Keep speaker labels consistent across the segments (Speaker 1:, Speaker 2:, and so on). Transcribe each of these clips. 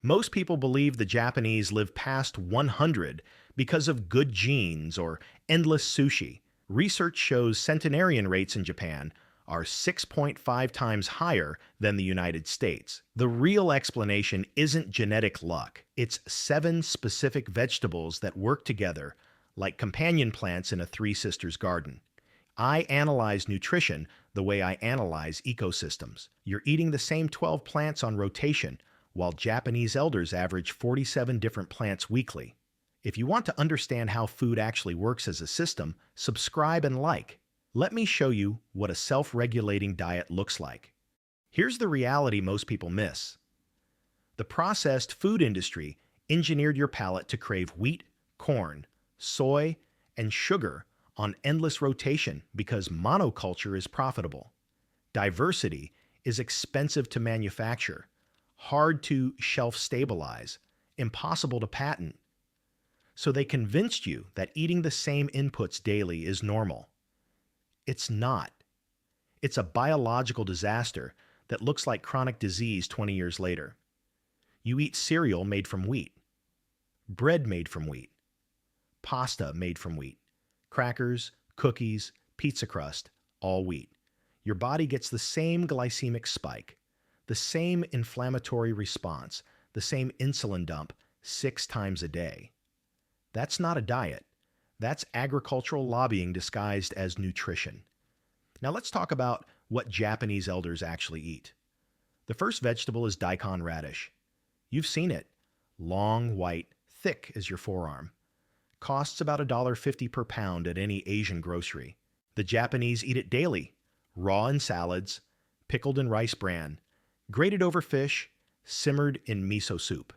Speaker 1: Most people believe the Japanese live past 100 because of good genes or endless sushi. Research shows centenarian rates in Japan are 6.5 times higher than the United States. The real explanation isn't genetic luck. It's 7 specific vegetables that work together like companion plants in a Three Sisters garden. I analyze nutrition the way I analyze ecosystems. You're eating the same 12 plants on rotation, while Japanese elders average 47 different plants weekly. If you want to understand how food actually works as a system, subscribe and like. Let me show you what a self-regulating diet looks like. Here's the reality most people miss. The processed food industry engineered your palate to crave wheat, corn, soy, and sugar on endless rotation because monoculture is profitable. Diversity is expensive to manufacture, hard to shelf stabilize, impossible to patent. So they convinced you that eating the same inputs daily is normal. It's not. It's a biological disaster that looks like chronic disease 20 years later. You eat cereal made from wheat, bread made from wheat, pasta made from wheat, crackers, cookies, pizza crust, all wheat. Your body gets the same glycemic spike, the same inflammatory response, the same insulin dump 6 times a day. That's not a diet. That's agricultural lobbying disguised as nutrition. Now let's talk about what Japanese elders actually eat. The first vegetable is daikon radish. You've seen it. Long, white, thick as your forearm. Costs about $1.50 per pound at any Asian grocery. The Japanese eat it daily, raw in salads, pickled in rice bran, grated over fish, simmered in miso soup.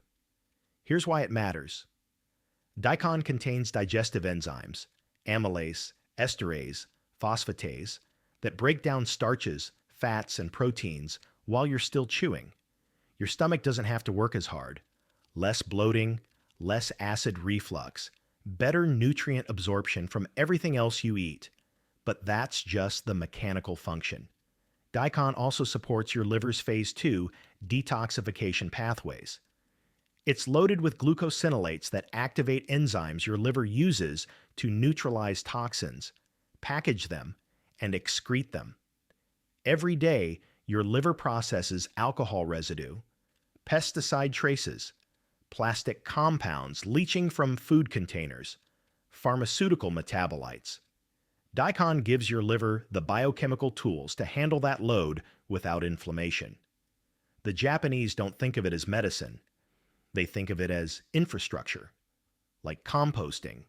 Speaker 1: Here's why it matters. Daikon contains digestive enzymes, amylase, esterase, phosphatase, that break down starches, fats, and proteins while you're still chewing. Your stomach doesn't have to work as hard. Less bloating, less acid reflux, better nutrient absorption from everything else you eat. But that's just the mechanical function. Daikon also supports your liver's phase 2 detoxification pathways. It's loaded with glucosinolates that activate enzymes your liver uses to neutralize toxins, package them, and excrete them. Every day, your liver processes alcohol residue, pesticide traces, plastic compounds leaching from food containers, pharmaceutical metabolites. Daikon gives your liver the biochemical tools to handle that load without inflammation. The Japanese don't think of it as medicine. They think of it as infrastructure, like composting.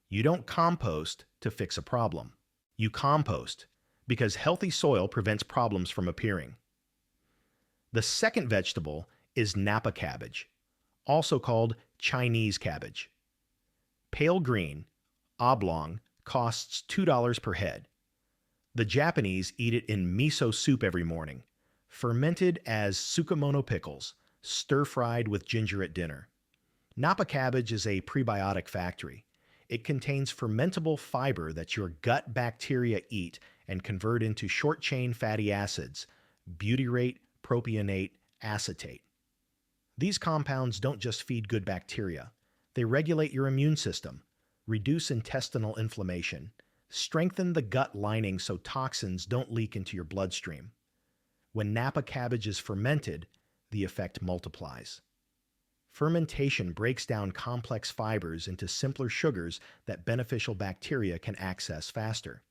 Speaker 1: You don't compost to fix a problem. You compost because healthy soil prevents problems from appearing. The second vegetable is Napa cabbage, also called Chinese cabbage. Pale green, oblong, costs $2 per head. The Japanese eat it in miso soup every morning, fermented as tsukemono pickles, stir-fried with ginger at dinner. Napa cabbage is a prebiotic factory. It contains fermentable fiber that your gut bacteria eat and convert into short-chain fatty acids, butyrate, propionate, acetate. These compounds don't just feed good bacteria. They regulate your immune system, reduce intestinal inflammation, strengthen the gut lining so toxins don't leak into your bloodstream. When Napa cabbage is fermented, the effect multiplies. Fermentation breaks down complex fibers into simpler sugars that beneficial bacteria can access faster.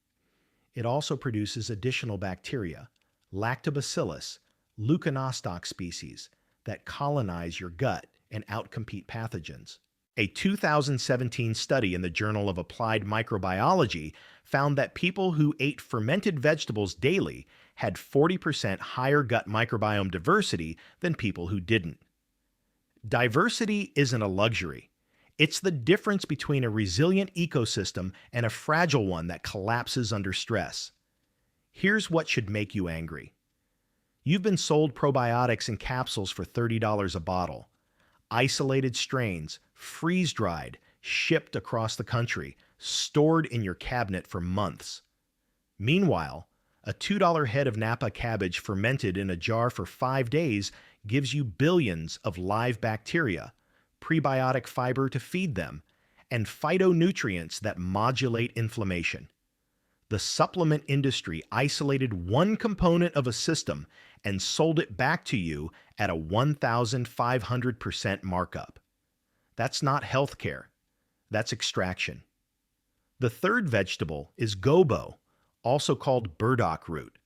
Speaker 1: It also produces additional bacteria, lactobacillus, leuconostoc species, that colonize your gut and outcompete pathogens. A 2017 study in the Journal of Applied Microbiology found that people who ate fermented vegetables daily had 40% higher gut microbiome diversity than people who didn't. Diversity isn't a luxury. It's the difference between a resilient ecosystem and a fragile one that collapses under stress. Here's what should make you angry. You've been sold probiotics in capsules for $30 a bottle. Isolated strains, freeze-dried, shipped across the country, stored in your cabinet for months. Meanwhile, a $2 head of Napa cabbage fermented in a jar for 5 days gives you billions of live bacteria, prebiotic fiber to feed them, and phytonutrients that modulate inflammation. The supplement industry isolated one component of a system and sold it back to you at a 1,500% markup. That's not healthcare, that's extraction. The third vegetable is gobo, also called burdock root.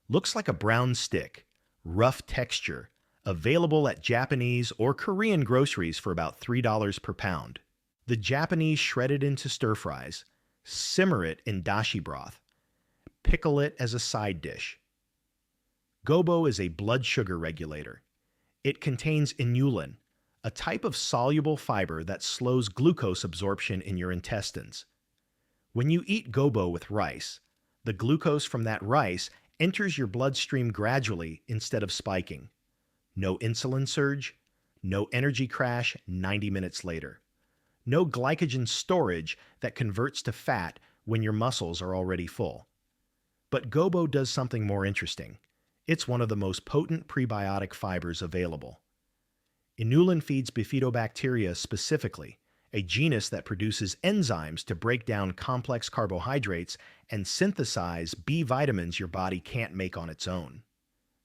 Speaker 1: Looks like a brown stick, rough texture, available at Japanese or Korean groceries for about $3 per pound. The Japanese shred it into stir fries, simmer it in dashi broth, pickle it as a side dish. Gobo is a blood sugar regulator. It contains inulin, a type of soluble fiber that slows glucose absorption in your intestines. When you eat gobo with rice, the glucose from that rice enters your bloodstream gradually instead of spiking. No insulin surge, no energy crash 90 minutes later. No glycogen storage that converts to fat when your muscles are already full. But gobo does something more interesting. It's one of the most potent prebiotic fibers available. Inulin feeds bifidobacteria specifically, a genus that produces enzymes to break down complex carbohydrates and synthesize B vitamins your body can't make on its own.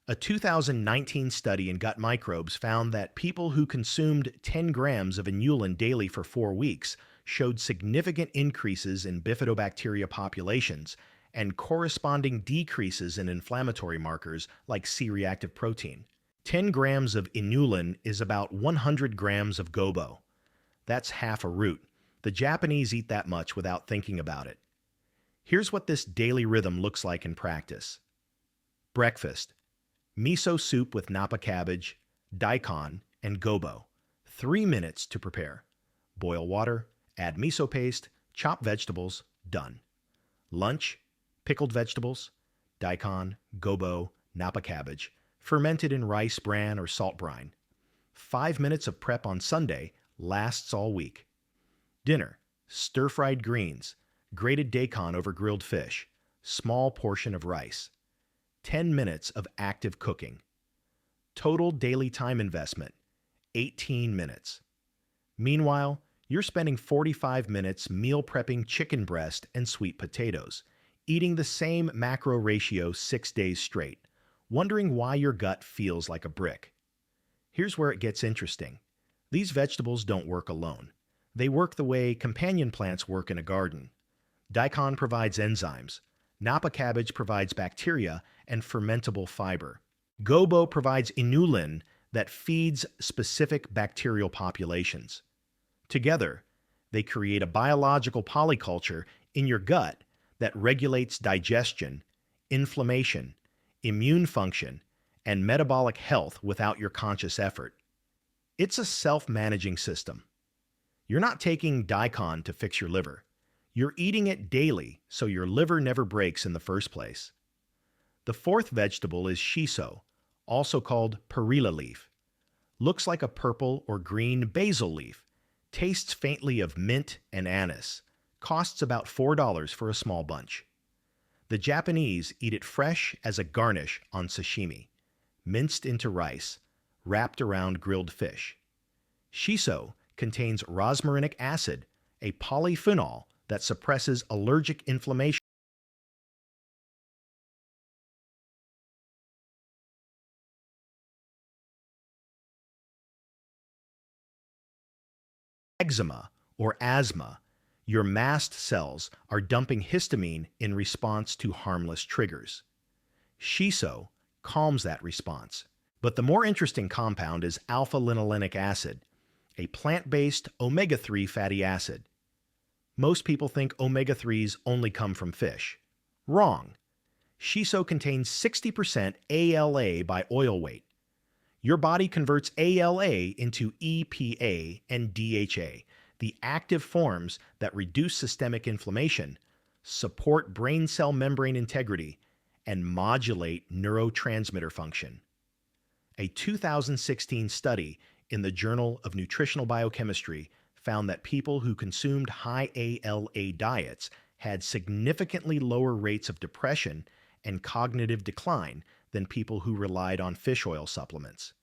Speaker 1: A 2019 study in Gut Microbes found that people who consumed 10 grams of inulin daily for 4 weeks showed significant increases in bifidobacteria populations and corresponding decreases in inflammatory markers like C-reactive protein. 10 grams of inulin is about 100 grams of gobo. That's half a root. The Japanese eat that much without thinking about it. Here's what this daily rhythm looks like in practice. Breakfast: miso soup with napa cabbage, daikon, and gobo. 3 minutes to prepare. Boil water, add miso paste, chop vegetables, done. Lunch: pickled vegetables, daikon, gobo, napa cabbage, fermented in rice bran or salt brine. 5 minutes of prep on Sunday lasts all week. Dinner: stir-fried greens, grated daikon over grilled fish, small portion of rice. 10 minutes of active cooking. Total daily time investment: 18 minutes. Meanwhile, you're spending 45 minutes meal prepping chicken breast and sweet potatoes, eating the same macro ratio 6 days straight, wondering why your gut feels like a brick. Here's where it gets interesting. These vegetables don't work alone. They work the way companion plants work in a garden. Daikon provides enzymes. Napa cabbage provides bacteria and fermentable fiber. Gobo provides inulin that feeds specific bacterial populations. Together, they create a biological polyculture in your gut that regulates digestion, inflammation, immune function, and metabolic health without your conscious effort. It's a self-managing system. You're not taking daikon to fix your liver. You're eating it daily so your liver never breaks in the first place. The fourth vegetable is shiso, also called perilla leaf. Looks like a purple or green basil leaf. Tastes faintly of mint and anise. Costs about $4 for a small bunch. The Japanese eat it fresh as a garnish on sashimi, minced into rice, wrapped around grilled fish. Shiso contains rosmarinic acid, a polyphenol that suppresses allergic inflammation, eczema, or asthma. Your mast cells are dumping histamine in response to harmless triggers. Shiso calms that response. But the more interesting compound is alpha-linolenic acid, a plant-based omega-3 fatty acid. Most people think omega-3s only come from fish. Wrong. Shiso contains 60% ALA by oil weight. Your body converts ALA into EPA and DHA, the active forms that reduce systemic inflammation, support brain cell membrane integrity, and modulate neurotransmitter function. A 2016 study in the Journal of Nutritional Biochemistry found that people who consumed high ALA diets had significantly lower rates of depression and cognitive decline than people who relied on fish oil supplements.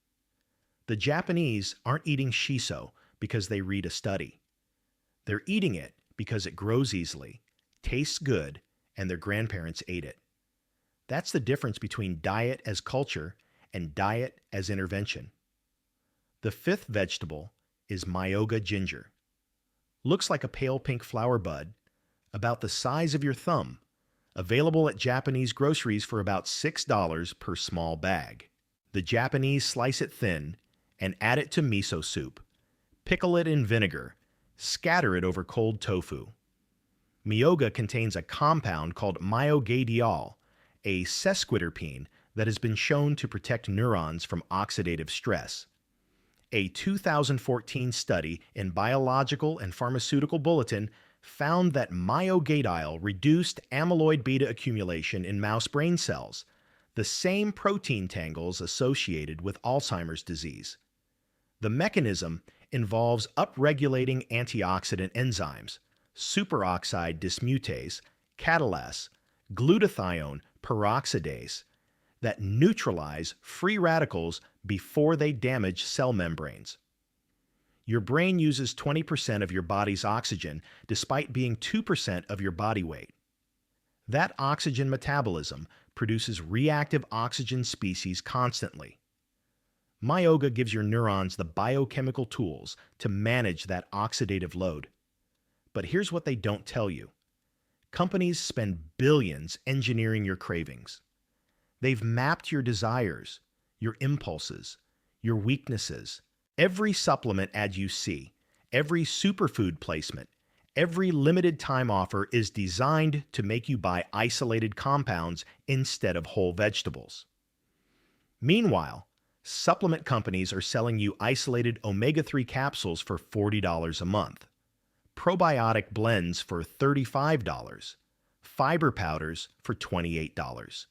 Speaker 1: The Japanese aren't eating shiso because they read a study. They're eating it because it grows easily, tastes good, and their grandparents ate it. That's the difference between diet as culture and diet as intervention. The fifth vegetable is myoga ginger. Looks like a pale pink flower bud, about the size of your thumb, available at Japanese groceries for about $6 per small bag. The Japanese slice it thin and add it to miso soup, pickle it in vinegar, scatter it over cold tofu. Myoga contains a compound called myogadiol, a sesquiterpene that has been shown to protect neurons from oxidative stress. A 2014 study in Biological and Pharmaceutical Bulletin found that myogadiol reduced amyloid beta accumulation in mouse brain cells, the same protein tangles associated with Alzheimer's disease. The mechanism involves upregulating antioxidant enzymes, superoxide dismutase, catalase, glutathione peroxidase, that neutralize free radicals before they damage cell membranes. Your brain uses 20% of your body's oxygen despite being 2% of your body weight. That oxygen metabolism produces reactive oxygen species constantly. Myoga gives your neurons the biochemical tools to manage that oxidative load. But here's what they don't tell you. Companies spend billions engineering your cravings. They've mapped your desires, your impulses, your weaknesses. Every supplement ad you see, every superfood placement, every limited time offer is designed to make you buy isolated compounds instead of whole vegetables. Meanwhile, supplement companies are selling you isolated omega-3 capsules for $40 a month, probiotic blends for $35, fiber powders for $28.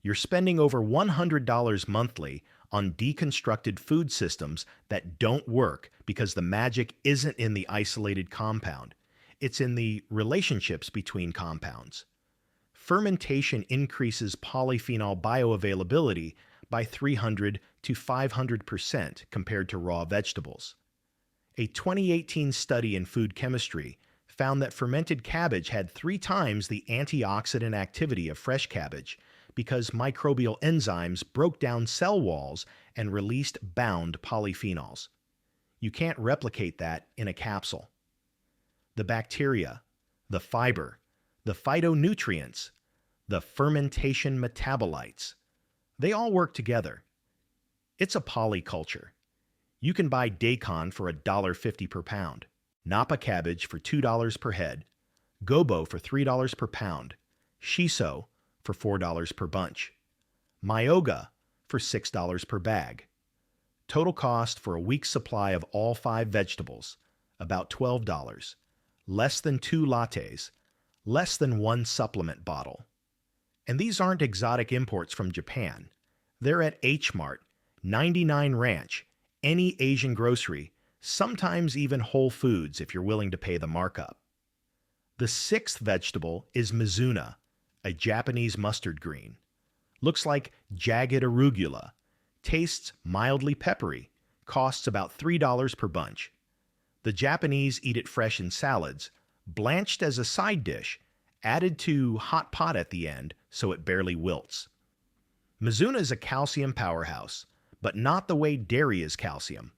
Speaker 1: You're spending over $100 monthly on deconstructed food systems that don't work because the magic isn't in the isolated compound. It's in the relationships between compounds. Fermentation increases polyphenol bioavailability by 300 to 500% compared to raw vegetables. A 2018 study in food chemistry found that fermented cabbage had 3 times the antioxidant activity of fresh cabbage because microbial enzymes broke down cell walls and released bound polyphenols. You can't replicate that in a capsule. The bacteria, the fiber, the phytonutrients, the fermentation metabolites, they all work together. It's a polyculture. You can buy daikon for $1.50 per pound, napa cabbage for $2 per head, gobo for $3 per pound, shiso for $4 per bunch, myoga for $6 per bag. Total cost for a week's supply of all 5 vegetables, about $12, less than 2 lattes, less than 1 supplement bottle. And these aren't exotic imports from Japan. They're at H Mart, 99 Ranch, any Asian grocery, sometimes even Whole Foods if you're willing to pay the markup. The 6th vegetable is Mizuna, a Japanese mustard green. Looks like jagged arugula, tastes mildly peppery, costs about $3 per bunch. The Japanese eat it fresh in salads, blanched as a side dish, added to hot pot at the end so it barely wilts. Mizuna is a calcium powerhouse, but not the way dairy is calcium.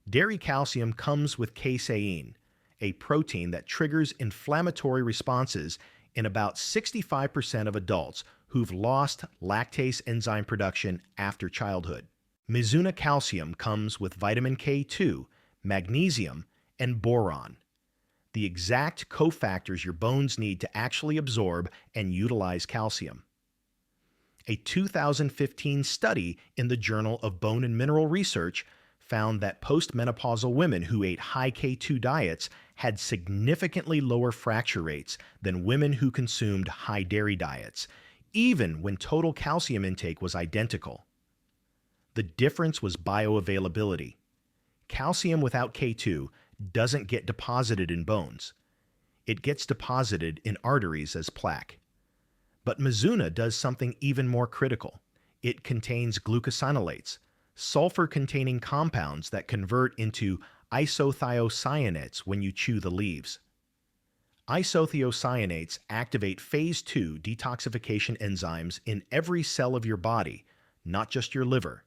Speaker 1: Dairy calcium comes with casein, a protein that triggers inflammatory responses in about 65% of adults who've lost lactase enzyme production after childhood. Mizuna calcium comes with vitamin K2, magnesium, and boron, the exact cofactors your bones need to actually absorb and utilize calcium. A 2015 study in the Journal of Bone and Mineral Research found that postmenopausal women who ate high K2 diets had significantly lower fracture rates than women who consumed high dairy diets, even when total calcium intake was identical. The difference was bioavailability. Calcium without K2 doesn't get deposited in bones. It gets deposited in arteries as plaque. But Mizuna does something even more critical. It contains glucosinolates, sulfur-containing compounds that convert into isothiocyanates when you chew the leaves. Isothiocyanates activate phase 2 detoxification enzymes in every cell of your body, not just your liver.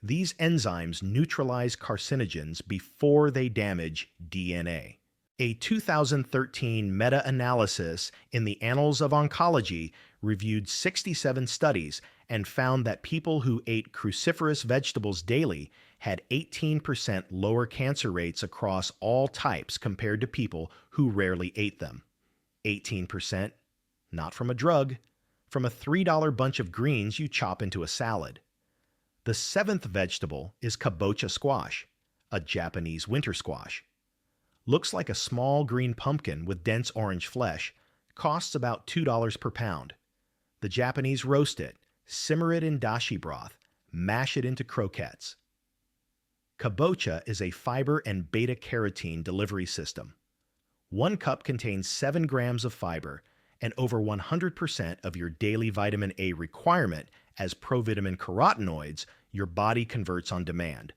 Speaker 1: These enzymes neutralize carcinogens before they damage DNA. A 2013 meta-analysis in the Annals of Oncology reviewed 67 studies and found that people who ate cruciferous vegetables daily had 18% lower cancer rates across all types compared to people who rarely ate them. 18%, not from a drug, from a $3 bunch of greens you chop into a salad. The seventh vegetable is Kabocha squash, a Japanese winter squash. Looks like a small green pumpkin with dense orange flesh, costs about $2 per pound. The Japanese roast it, simmer it in dashi broth, mash it into croquettes. Kabocha is a fiber and beta-carotene delivery system. 1 cup contains 7 grams of fiber and over 100% of your daily vitamin A requirement as provitamin carotenoids your body converts on demand.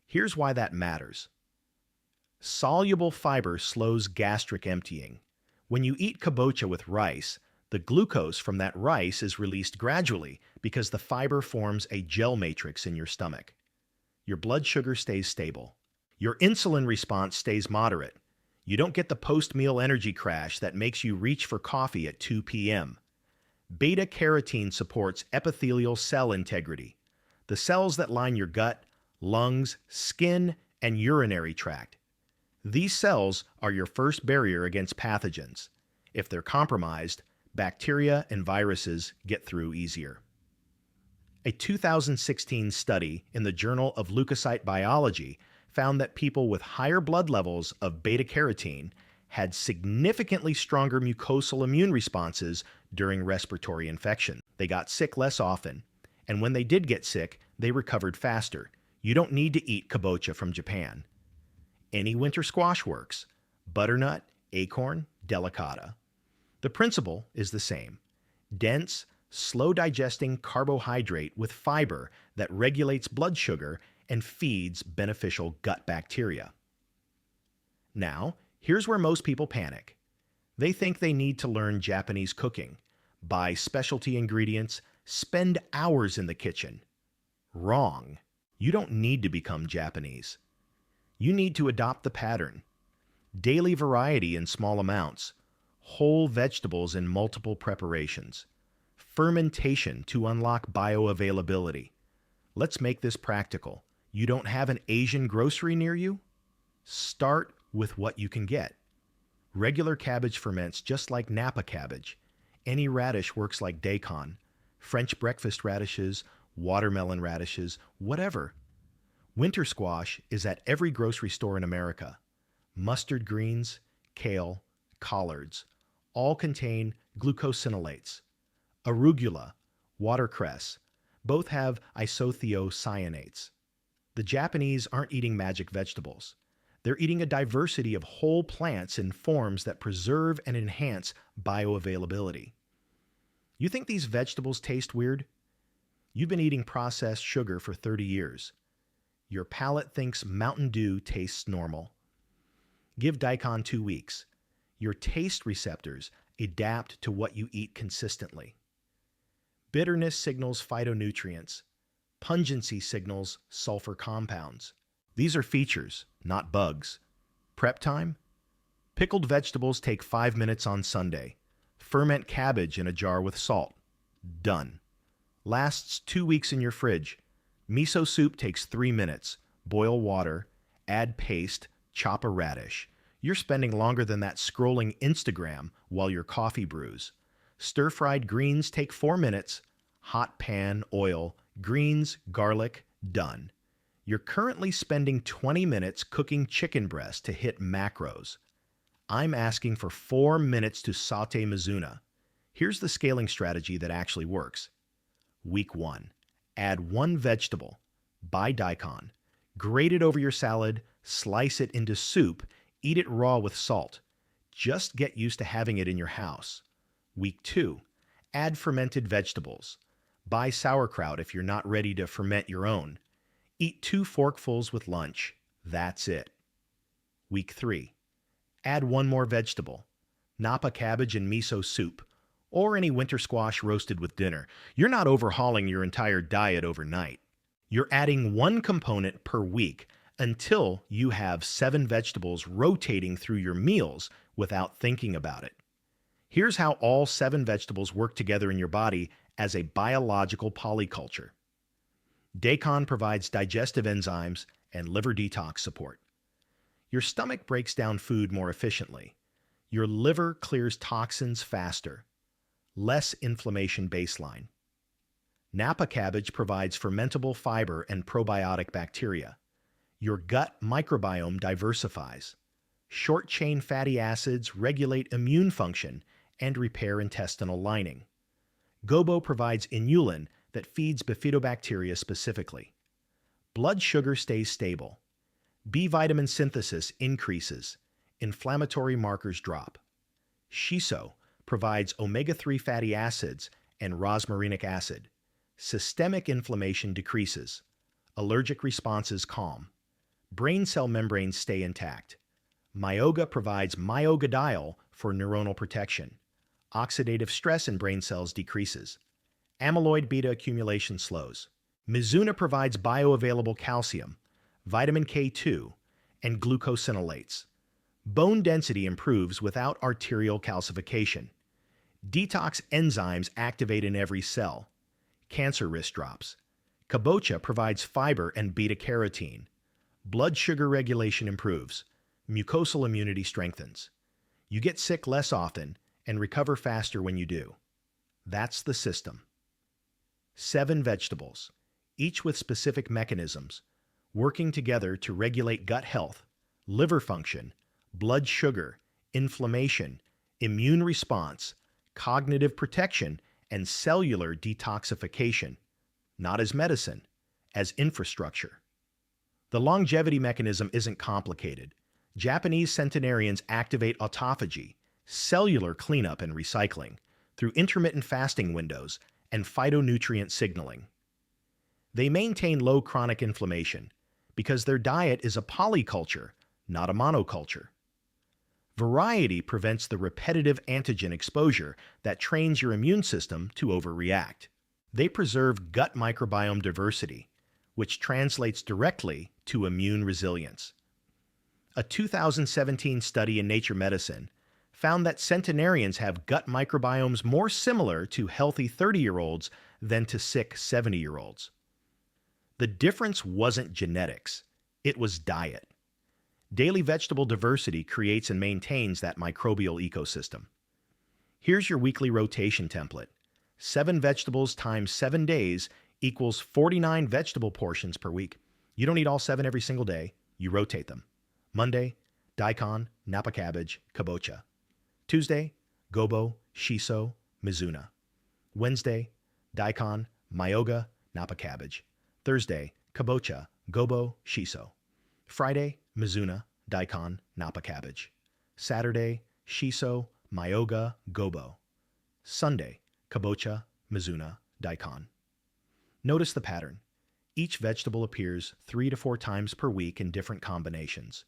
Speaker 1: Here's why that matters. Soluble fiber slows gastric emptying. When you eat kabocha with rice, the glucose from that rice is released gradually because the fiber forms a gel matrix in your stomach. Your blood sugar stays stable. Your insulin response stays moderate. You don't get the post-meal energy crash that makes you reach for coffee at 2 p.m. Beta-carotene supports epithelial cell integrity, the cells that line your gut, lungs, skin, and urinary tract. These cells are your first barrier against pathogens. If they're compromised, bacteria and viruses get through easier. A 2016 study in the Journal of Leukocyte Biology found that people with higher blood levels of beta-carotene had significantly stronger mucosal immune responses during respiratory infection. They got sick less often, and when they did get sick, they recovered faster. You don't need to eat kabocha from Japan. Any winter squash works: butternut, acorn, delicata. The principle is the same: dense, slow-digesting carbohydrate with fiber that regulates blood sugar and feeds beneficial gut bacteria. Now, here's where most people panic. They think they need to learn Japanese cooking, buy specialty ingredients, spend hours in the kitchen. Wrong. You don't need to become Japanese. You need to adopt the pattern. Daily variety in small amounts, whole vegetables in multiple preparations, fermentation to unlock bioavailability. Let's make this practical. You don't have an Asian grocery near you? Start with what you can get. Regular cabbage ferments just like Napa cabbage. Any radish works like daikon. French breakfast radishes, watermelon radishes, whatever. Winter squash is at every grocery store in America. Mustard greens, kale, collards, all contain glucosinolates. Arugula, watercress, both have isothiocyanates. The Japanese aren't eating magic vegetables. They're eating a diversity of whole plants in forms that preserve and enhance bioavailability. You think these vegetables taste weird? You've been eating processed sugar for 30 years. Your palate thinks Mountain Dew tastes normal. Give daikon 2 weeks. Your taste receptors adapt to what you eat consistently. Bitterness signals phytonutrients. Pungency signals sulfur compounds. These are features, not bugs. Prep time? Pickled vegetables take 5 minutes on Sunday. Ferment cabbage in a jar with salt. Done. Lasts 2 weeks in your fridge. Miso soup takes 3 minutes. Boil water, add paste, chop a radish. You're spending longer than that scrolling Instagram while your coffee brews. Stir-fried greens take 4 minutes. Hot pan, oil, greens, garlic, done. You're currently spending 20 minutes cooking chicken breast to hit macros. I'm asking for 4 minutes to saute Mizuna. Here's the scaling strategy that actually works. Week 1. Add 1 vegetable. Buy daikon. Grate it over your salad, slice it into soup, eat it raw with salt. Just get used to having it in your house. Week 2. Add fermented vegetables. Buy sauerkraut if you're not ready to ferment your own. Eat 2 forkfuls with lunch. That's it. Week 3. Add one more vegetable. Napa cabbage and miso soup, or any winter squash roasted with dinner. You're not overhauling your entire diet overnight. You're adding one component per week until you have 7 vegetables rotating through your meals without thinking about it. Here's how all 7 vegetables work together in your body as a biological polyculture. Daikon provides digestive enzymes and liver detox support. Your stomach breaks down food more efficiently. Your liver clears toxins faster. Less inflammation baseline. Napa cabbage provides fermentable fiber and probiotic bacteria. Your gut microbiome diversifies. Short-chain fatty acids regulate immune function and repair intestinal lining. Gobo provides inulin that feeds bifidobacteria specifically. Blood sugar stays stable. B vitamin synthesis increases. Inflammatory markers drop. Shiso provides omega-3 fatty acids and rosmarinic acid. Systemic inflammation decreases. Allergic responses calm. Brain cell membranes stay intact. Myoga provides myogadiol for neuronal protection. Oxidative stress in brain cells decreases. Amyloid beta accumulation slows. Mizuna provides bioavailable calcium, vitamin K2, and glucosinolates. Bone density improves without arterial calcification. Detox enzymes activate in every cell. Cancer risk drops. Kabocha provides fiber and beta-carotene. Blood sugar regulation improves. Mucosal immunity strengthens. You get sick less often and recover faster when you do. That's the system. 7 vegetables, each with specific mechanisms, working together to regulate gut health, liver function, blood sugar, inflammation, immune response, cognitive protection, and cellular detoxification, not as medicine, as infrastructure. The longevity mechanism isn't complicated. Japanese centenarians activate autophagy, cellular cleanup and recycling, through intermittent fasting windows and phytonutrient signaling. They maintain low chronic inflammation because their diet is a polyculture, not a monoculture. Variety prevents the repetitive antigen exposure that trains your immune system to overreact. They preserve gut microbiome diversity, which translates directly to immune resilience. A 2017 study in Nature Medicine found that centenarians have gut microbiomes more similar to healthy 30-year-olds than to sick 70-year-olds. The difference wasn't genetics, it was diet. Daily vegetable diversity creates and maintains that microbial ecosystem. Here's your weekly rotation template. 7 vegetables times 7 days equals 49 vegetable portions per week. You don't eat all 7 every single day, you rotate them. Monday, daikon, napa cabbage, kabocha. Tuesday, gobo, shiso, mizuna. Wednesday, daikon, myoga, napa cabbage. Thursday, kabocha, gobo, shiso. Friday, mizuna, daikon, napa cabbage. Saturday, shiso, myoga, gobo. Sunday, kabocha, mizuna, daikon. Notice the pattern. Each vegetable appears 3 to 4 times per week in different combinations.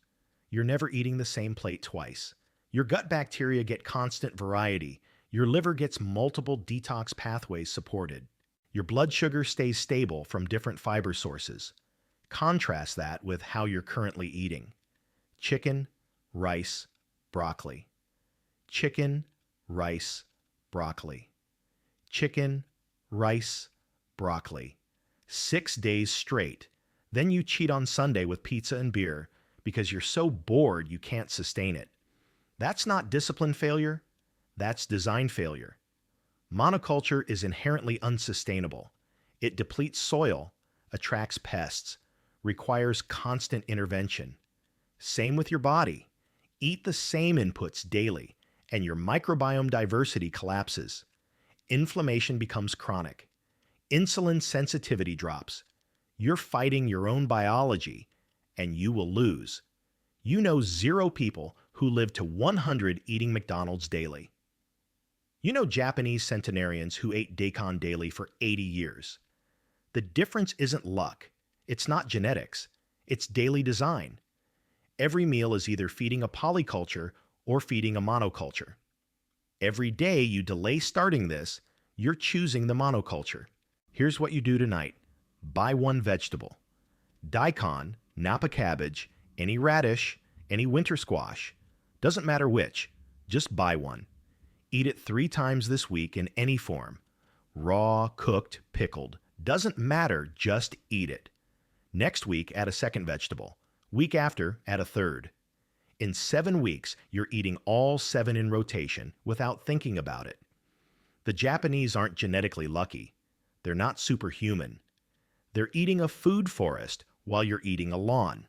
Speaker 1: You're never eating the same plate twice. Your gut bacteria get constant variety. Your liver gets multiple detox pathways supported. Your blood sugar stays stable from different fiber sources. Contrast that with how you're currently eating. Chicken, rice, broccoli. Chicken, rice, broccoli. Chicken, rice, broccoli. 6 days straight. Then you cheat on Sunday with pizza and beer because you're so bored you can't sustain it. That's not discipline failure, that's design failure. Monoculture is inherently unsustainable. It depletes soil, attracts pests, requires constant intervention. Same with your body. Eat the same inputs daily, and your microbiome diversity collapses. Inflammation becomes chronic. Insulin sensitivity drops. You're fighting your own biology, and you will lose. You know 0 people who live to 100 eating McDonald's daily. You know Japanese centenarians who ate daikon daily for 80 years. The difference isn't luck, It's not genetics, it's daily design. Every meal is either feeding a polyculture or feeding a monoculture. Every day you delay starting this, you're choosing the monoculture. Here's what you do tonight. Buy one vegetable. Daikon, Napa cabbage, any radish, any winter squash. Doesn't matter which, just buy one. Eat it 3 times this week in any form. Raw, cooked, pickled. Doesn't matter, just eat it. Next week, add a second vegetable. Week after, add a third. In 7 weeks, you're eating all 7 in rotation without thinking about it. The Japanese aren't genetically lucky. They're not superhuman. They're eating a food forest while you're eating a lawn.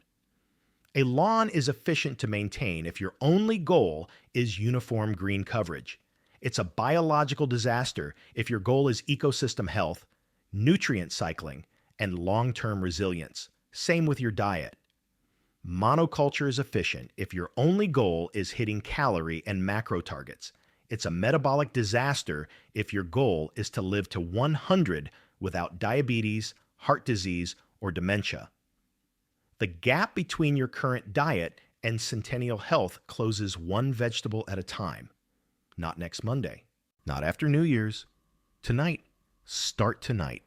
Speaker 1: A lawn is efficient to maintain if your only goal is uniform green coverage. It's a biological disaster if your goal is ecosystem health, nutrient cycling, and long-term resilience. Same with your diet. Monoculture is efficient if your only goal is hitting calorie and macro targets. It's a metabolic disaster if your goal is to live to 100 without diabetes, heart disease, or dementia. The gap between your current diet and centennial health closes one vegetable at a time. Not next Monday. Not after New Year's. Tonight. Start tonight.